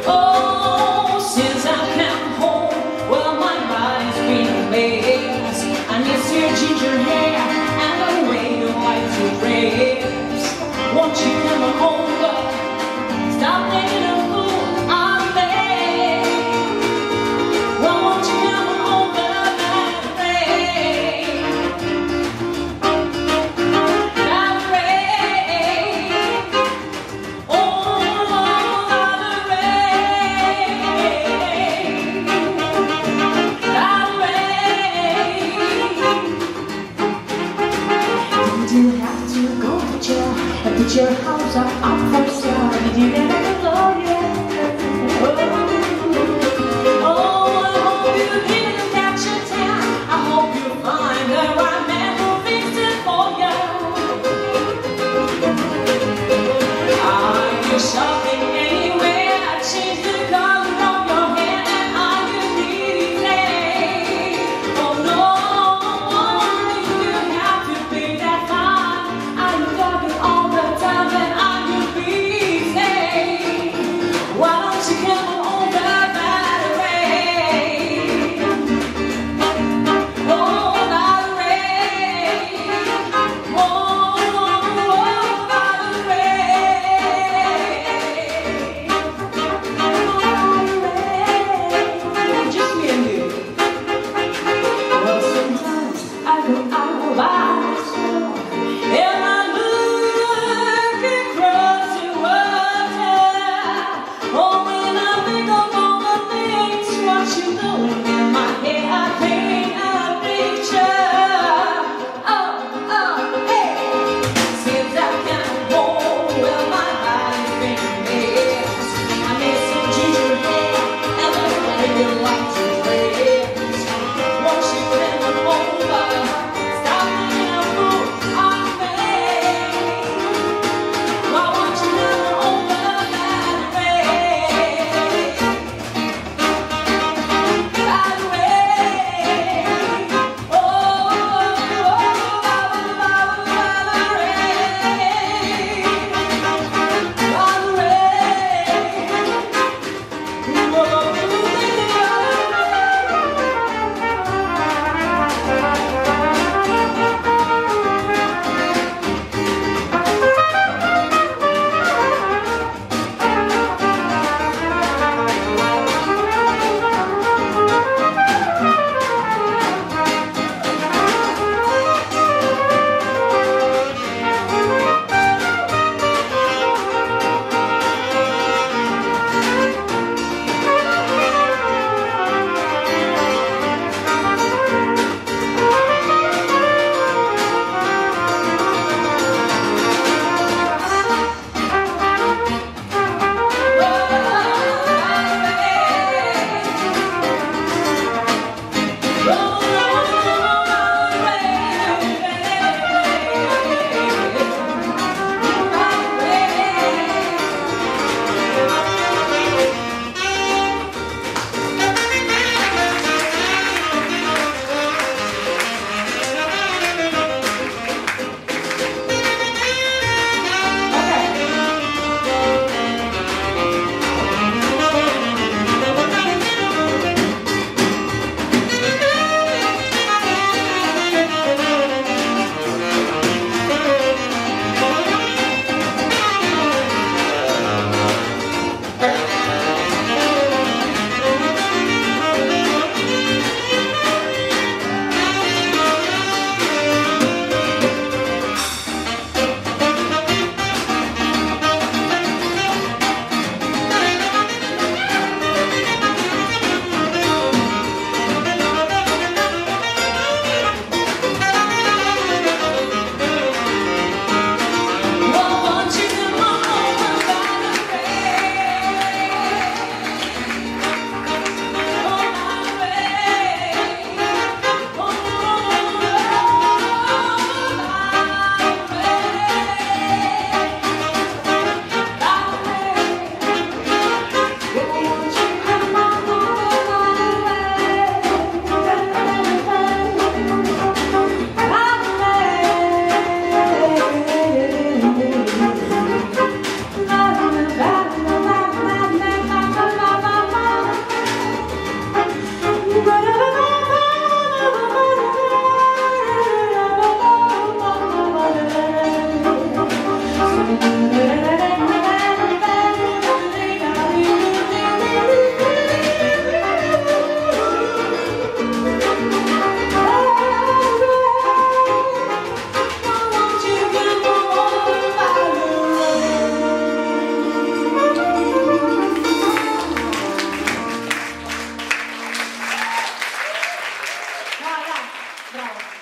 Oh, since I come home, well, my body's been a mess. I miss your ginger hair and the way you like to dress. Won't you come on over? Stop making a fool of me. Well, won't you come on over, Valerie? Valerie. Oh, did you have to go to jail and put your house up for sale? Did you get a lawyer? Oh, I hope you didn't catch your tail. I hope you find the right man who fix it for you. Are you shopping anywhere? Change the color of your hair, and are you really? Oh no, you have to be that fine. Are you talking all the time, and are you busy? Bravo!